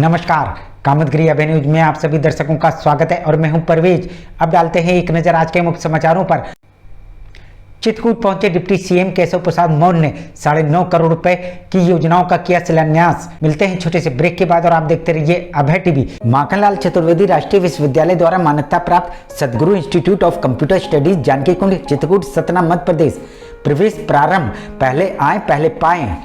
नमस्कार, कामतगिरी अभय न्यूज में आप सभी दर्शकों का स्वागत है और मैं हूं परवेज। अब डालते हैं एक नजर आज के मुख्य समाचारों पर। चित्रकूट पहुंचे डिप्टी सीएम केशव प्रसाद मौर्य ने 9.5 करोड़ रुपए की योजनाओं का किया शिलान्यास। मिलते हैं छोटे से ब्रेक के बाद और आप देखते रहिए अभय टीवी। माखनलाल चतुर्वेदी राष्ट्रीय विश्वविद्यालय द्वारा मान्यता प्राप्त Sadguru institute of computer studies Janaki Kund Chitrakoot Satna Madhya Pradesh प्रवेश प्रारंभ। पहले आए पहले पाए।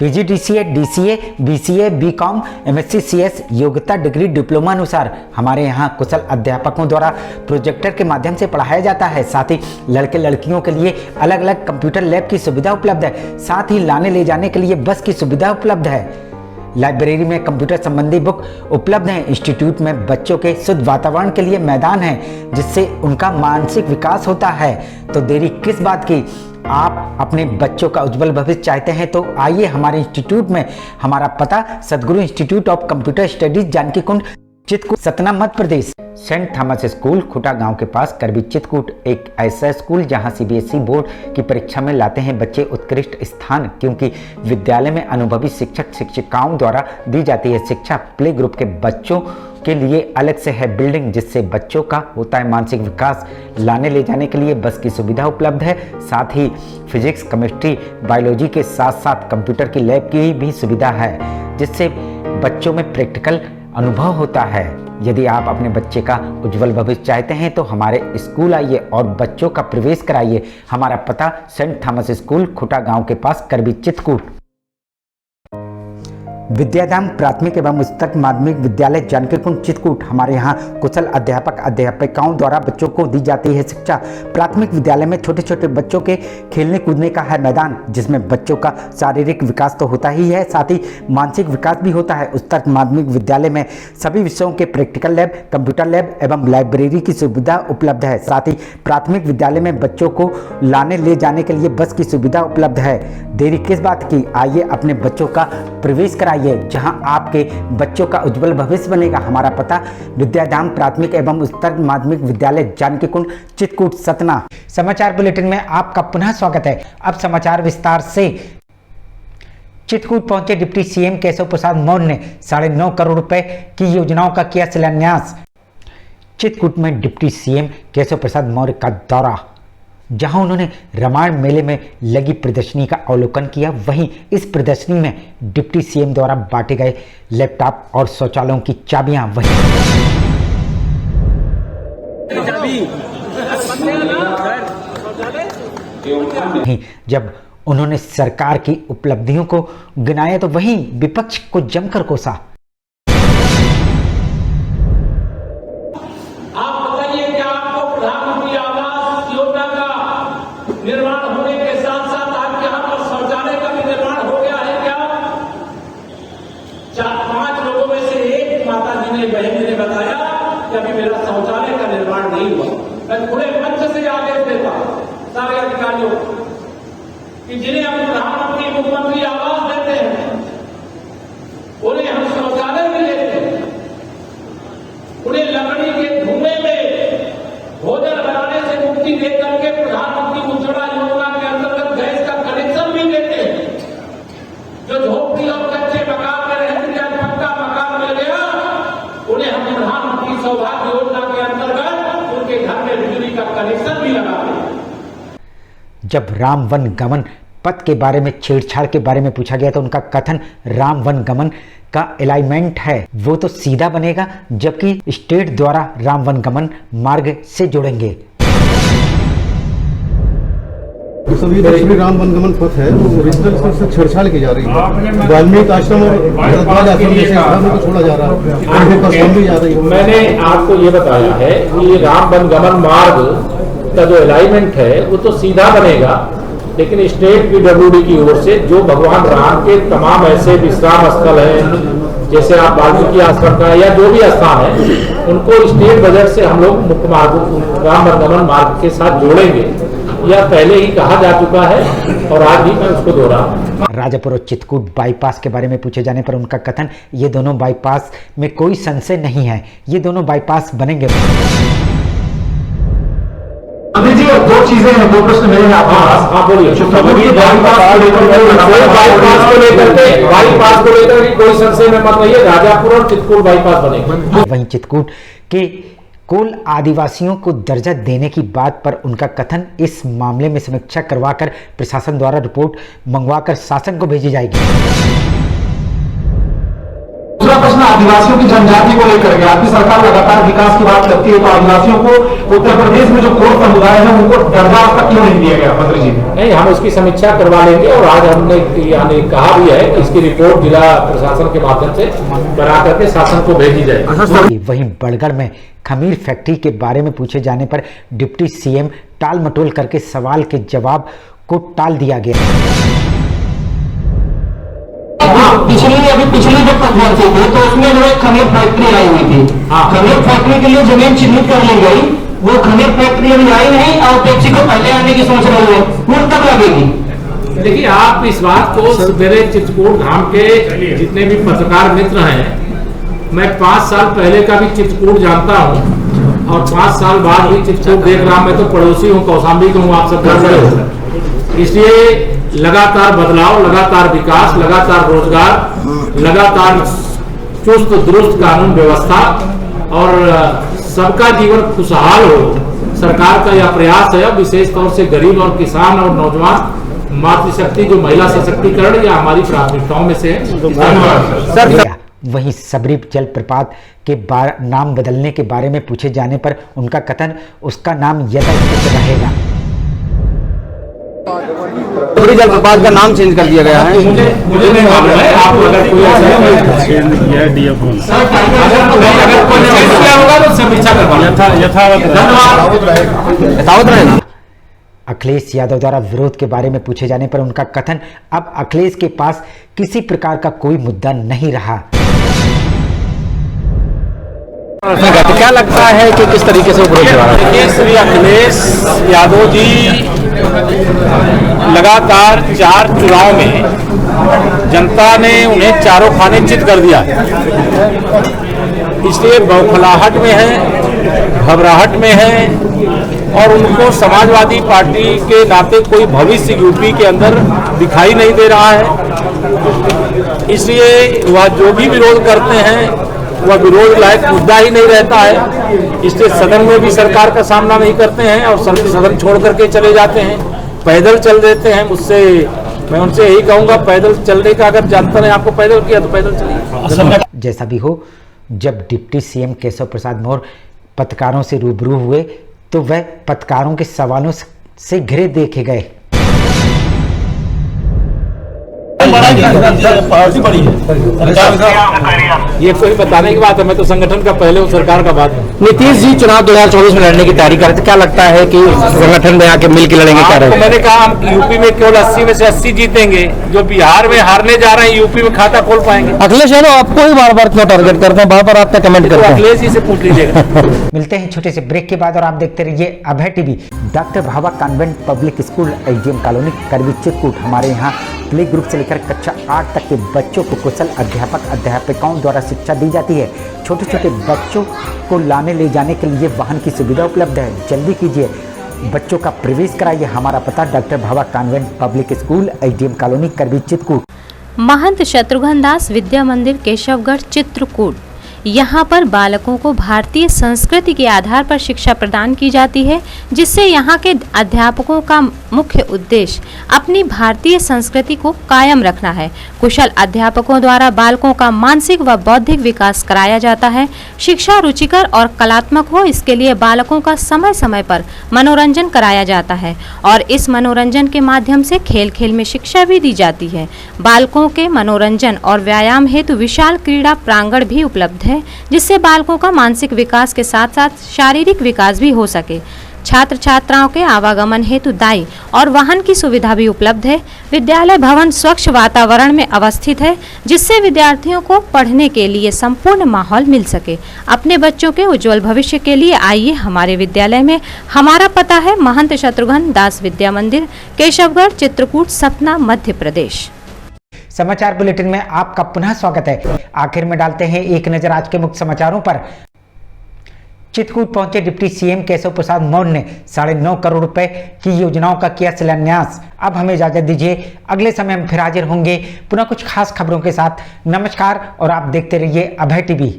PGDCA, DCA, BCA, BCom, MSc, CS योग्यता डिग्री डिप्लोमा अनुसार हमारे यहाँ कुशल अध्यापकों द्वारा प्रोजेक्टर के माध्यम से पढ़ाया जाता है। साथ ही लड़के लड़कियों के लिए अलग अलग कंप्यूटर लैब की सुविधा उपलब्ध है। साथ ही लाने ले जाने के लिए बस की सुविधा उपलब्ध है। लाइब्रेरी में कंप्यूटर संबंधी बुक उपलब्ध हैं। इंस्टीट्यूट में बच्चों के शुद्ध वातावरण के लिए मैदान है जिससे उनका मानसिक विकास होता है। तो देरी किस बात की, आप अपने बच्चों का उज्जवल भविष्य चाहते हैं तो आइए हमारे इंस्टीट्यूट में। हमारा पता Sadguru institute of computer studies Janaki Kund Chitrakoot Satna Madhya Pradesh. Saint Thomas school Khuta गांव के पास करबी चित्रकूट एक ऐसा स्कूल जहां सीबीएसई बोर्ड की परीक्षा में लाते हैं बच्चे उत्कृष्ट स्थान, क्योंकि विद्यालय में अनुभवी शिक्षक शिक्षिकाओं द्वारा दी जाती है शिक्षा। प्ले ग्रुप के बच्चों के लिए अलग से है बिल्डिंग जिससे बच्चों का होता है मानसिक विकास। लाने ले जाने के लिए बस की सुविधा उपलब्ध है। साथ ही फिजिक्स, केमिस्ट्री, बायोलॉजी के साथ साथ कंप्यूटर की लैब की भी सुविधा है जिससे बच्चों में प्रैक्टिकल अनुभव होता है। यदि आप अपने बच्चे का उज्जवल भविष्य चाहते हैं तो हमारे स्कूल आइए और बच्चों का प्रवेश कराइए। हमारा पता सेंट थॉमस स्कूल खुटा गांव के पास करबी चित्रकूट। विद्याधाम प्राथमिक एवं उच्चतर माध्यमिक विद्यालय जानकी कुंड चित्रकूट हमारे यहाँ कुशल अध्यापक अध्यापिकाओं द्वारा बच्चों को दी जाती है शिक्षा। प्राथमिक विद्यालय में छोटे छोटे बच्चों के खेलने कूदने का है मैदान जिसमें बच्चों का शारीरिक विकास तो होता ही है, साथ ही मानसिक विकास भी होता है। उच्चतर माध्यमिक विद्यालय में सभी विषयों के प्रैक्टिकल लैब, कंप्यूटर लैब एवं लाइब्रेरी की सुविधा उपलब्ध है। साथ ही प्राथमिक विद्यालय में बच्चों को लाने ले जाने के लिए बस की सुविधा उपलब्ध है। देरी किस बात की, आइए अपने बच्चों का प्रवेश कराइए जहां आपके बच्चों का उज्जवल भविष्य बनेगा। हमारा पता विद्याधाम प्राथमिक एवं उच्चतर माध्यमिक विद्यालय जानकी कुंड चित्रकूट सतना। समाचार बुलेटिन में आपका पुनः स्वागत है। अब समाचार विस्तार से। चित्रकूट पहुंचे डिप्टी सीएम केशव प्रसाद मौर्य ने 9.5 करोड़ रुपए की योजनाओं का किया शिलान्यास। चित्रकूट में डिप्टी सीएम केशव प्रसाद मौर्य का दौरा, जहां उन्होंने रामायण मेले में लगी प्रदर्शनी का अवलोकन किया। वहीं इस प्रदर्शनी में डिप्टी सीएम द्वारा बांटे गए लैपटॉप और शौचालयों की चाबियां वहीं जब उन्होंने सरकार की उपलब्धियों को गिनाया तो वहीं विपक्ष को जमकर कोसा। निर्माण होने के साथ साथ आपके यहाँ पर शौचालय का भी निर्माण हो गया है क्या? 4-5 लोगों में से एक माता जी ने, बहन जी ने बताया कि अभी मेरा शौचालय का निर्माण नहीं हुआ। मैं खुले मंच से आदेश देता सारे अधिकारियों कि जिन्हें हम प्रधानमंत्री मुख्यमंत्री आवास देते हैं उन्हें हम शौचालय भी देते हैं। उन्हें लकड़ी के धुएं में भोजन बनाने से मुक्ति दे करके प्रधानमंत्री उज्ज्वला योजना के अंतर्गत गैस का कनेक्शन भी देते हैं। जो झोपड़ी और कच्चे मकान में रहते थे, पक्का मकान मिल गया, उन्हें हम प्रधानमंत्री सौभाग्य योजना के अंतर्गत उनके घर में बिजली का कनेक्शन भी लगाते हैं। जब राम वन गमन पथ के बारे में, छेड़छाड़ के बारे में पूछा गया तो उनका कथन राम वन गमन का अलाइनमेंट है वो तो सीधा बनेगा, जबकि स्टेट द्वारा राम वन गमन मार्ग से जोड़ेंगे। श्री राम वनगमन पथ है वो ओरिजिनल से छेड़छाड़ की जा रही है। वाल्मीकि आश्रम और भरद्वाज आश्रम जैसे स्थानों को छोड़ा जा रहा है। मैंने आपको ये बताया है कि राम वनगमन मार्ग का जो अलाइनमेंट है वो तो सीधा बनेगा, लेकिन स्टेट पीडब्ल्यूडी की ओर से जो भगवान राम के तमाम ऐसे विश्राम स्थल हैं, जैसे आप वाल्मीकि आश्रम का या जो भी स्थान है, उनको स्टेट बजट से हम लोग मुख्य मार्ग राम वनगमन मार्ग के साथ जोड़ेंगे। यह पहले ही कहा जा चुका है और आज भी मैं उसको दोहराऊं। राजापुर और चित्रकूट बाईपास के बारे में पूछे जाने पर उनका कथन, ये दोनों बाईपास में कोई संशय नहीं है, ये दोनों बाईपास बनेंगे। जी दो चीजें हैं, दो प्रश्न मेरे हैं आपके पास। हाँ बोलिए। बाईपास को लेकर कोई संशय में मत रहिए, राजापुर और चित्रकूट बाईपास बनेगा। वहीं चित्रकूट के कुल आदिवासियों को दर्जा देने की बात पर उनका कथन, इस मामले में समीक्षा करवाकर प्रशासन द्वारा रिपोर्ट मंगवाकर शासन को भेजी जाएगी। दूसरा प्रश्न आदिवासियों की जनजाति को लेकर के, आपकी सरकार लगातार विकास की बात करती है, तो आदिवासियों को उत्तर प्रदेश में जो कोर समुदाय है उनको दर्जा तक क्यों नहीं दिया गया मंत्री जी? नहीं, हम इसकी समीक्षा करवा लेंगे और आज हमने यानी कहा भी है कि इसकी रिपोर्ट जिला प्रशासन के माध्यम से बना करके शासन को भेजी जाए। वहीं बड़गढ़ में खमीर फैक्ट्री के बारे में पूछे जाने पर डिप्टी सीएम टाल मटोल करके सवाल के जवाब को टाल दिया गया। पिछली जो पद्धति थी तो उसमें जो एक खमीर फैक्ट्री आई हुई थी, खमीर फैक्ट्री के लिए जमीन चिन्हित कर ली गई, वो खमीर फैक्ट्री अभी आई नहीं और पेप्सी को पहले आने की सोच रही है, वो कब लगेगी? देखिए, आप इस बात को, मेरे चित्रकूट धाम के जितने भी पत्रकार मित्र हैं, मैं 5 साल पहले का भी चित्रकूट जानता हूं और 5 साल बाद भी चित्रकूट देख रहा हूं। मैं तो पड़ोसी हूं, कौशाम्बी का हूं, आप सब जान रहे हो। इसलिए लगातार बदलाव, लगातार विकास, लगातार रोजगार, लगातार चुस्त दुरुस्त कानून व्यवस्था और सबका जीवन खुशहाल हो, सरकार का यह प्रयास है। विशेष तौर से गरीब और किसान और नौजवान, मातृशक्ति जो महिला सशक्तिकरण, यह हमारी प्राथमिकताओं में से है। वहीं सबरी जलप्रपात के नाम बदलने के बारे में पूछे जाने पर उनका कथन, उसका नाम यथास्थित रहेगा। सबरी जलप्रपात का नाम चेंज कर दिया गया है। मुझे नहीं मालूम है, आप अगर कोई होगा तो समीक्षा करवा यथावत रहेगा। अखिलेश यादव द्वारा विरोध के बारे में पूछे जाने पर उनका कथन, अब अखिलेश के पास किसी प्रकार का कोई मुद्दा नहीं रहा। तो क्या लगता है कि किस तरीके से विरोध हो रहा है? श्री अखिलेश यादव जी लगातार 4 चुनाव में जनता ने उन्हें चारों खाने चित कर दिया, इसलिए बौखलाहट में है, घबराहट में है और उनको समाजवादी पार्टी के नाते कोई भविष्य यूपी के अंदर दिखाई नहीं दे रहा है। इसलिए वह जो भी विरोध करते हैं वह विरोध लायक मुद्दा ही नहीं रहता है। इसलिए सदन में भी सरकार का सामना नहीं करते हैं और सदन छोड़ करके चले जाते हैं, पैदल चल देते हैं। मैं उनसे यही कहूंगा, पैदल चलने का अगर जानते हैं आपको पैदल किया तो पैदल चलिए। जैसा भी हो, जब डिप्टी सीएम केशव प्रसाद मौर्य पत्रकारों से रूबरू हुए तो वह पत्रकारों के सवालों से घिरे देखे गए। पार्टी बड़ी है, ये कोई बताने की बात है, मैं तो संगठन का पहले हूँ, सरकार का बाद में। नीतीश जी चुनाव 2024 में लड़ने की तैयारी कर रहे थे, क्या लगता है कि संगठन में आके मिलकर लड़ेंगे? क्या रहे? मैंने कहा हम यूपी में केवल 80 में से 80 जीतेंगे, जो बिहार में हारने जा रहे हैं यूपी में खाता खोल पाएंगे। अखिलेश यादव आपको ही बार बार क्यों टारगेट करते हैं, बार बार आपका कमेंट करते हैं? अखिलेश जी से पूछ लीजिएगा। मिलते हैं छोटे से ब्रेक के बाद और आप देखते रहिए Abhay TV. Doctor Bhabha convent public school, SDM colony, Karwi, Chitrakoot. हमारे यहाँ प्ले ग्रुप से लेकर कक्षा 8 तक के बच्चों को कुशल अध्यापक अध्यापिकाओं द्वारा शिक्षा दी जाती है। छोटे छोटे बच्चों को लाने ले जाने के लिए वाहन की सुविधा उपलब्ध है। जल्दी कीजिए, बच्चों का प्रवेश कराइए। हमारा पता doctor Bhabha convent public school, SDM colony, Karwi, Chitrakoot. Mahant Shatrughan Das Vidya Mandir, Keshavgarh, Chitrakoot. यहाँ पर बालकों को भारतीय संस्कृति के आधार पर शिक्षा प्रदान की जाती है, जिससे यहाँ के अध्यापकों का मुख्य उद्देश्य अपनी भारतीय संस्कृति को कायम रखना है। कुशल अध्यापकों द्वारा बालकों का मानसिक व बौद्धिक विकास कराया जाता है। शिक्षा रुचिकर और कलात्मक हो, इसके लिए बालकों का समय समय पर मनोरंजन कराया जाता है और इस मनोरंजन के माध्यम से खेल खेल में शिक्षा भी दी जाती है। बालकों के मनोरंजन और व्यायाम हेतु विशाल क्रीड़ा प्रांगण भी उपलब्ध है, जिससे बालकों का मानसिक विकास के साथ साथ शारीरिक विकास भी हो सके। छात्र छात्राओं के आवागमन हेतु दाई और वाहन की सुविधा भी उपलब्ध है। विद्यालय भवन स्वच्छ वातावरण में अवस्थित है, जिससे विद्यार्थियों को पढ़ने के लिए संपूर्ण माहौल मिल सके। अपने बच्चों के उज्जवल भविष्य के लिए आइए हमारे विद्यालय में। हमारा पता है महंत शत्रुघ्न दास विद्या मंदिर, केशवगढ़, चित्रकूट, सतना, मध्य प्रदेश। समाचार बुलेटिन में आपका पुनः स्वागत है। आखिर में डालते हैं एक नजर आज के मुख्य समाचारों पर। चित्रकूट पहुंचे डिप्टी सीएम केशव प्रसाद मौर्य ने 9.5 करोड़ रुपए की योजनाओं का किया शिलान्यास। अब हमें इजाजत दीजिए, अगले समय हम फिर हाजिर होंगे पुनः कुछ खास खबरों के साथ। नमस्कार और आप देखते रहिए अभय टीवी।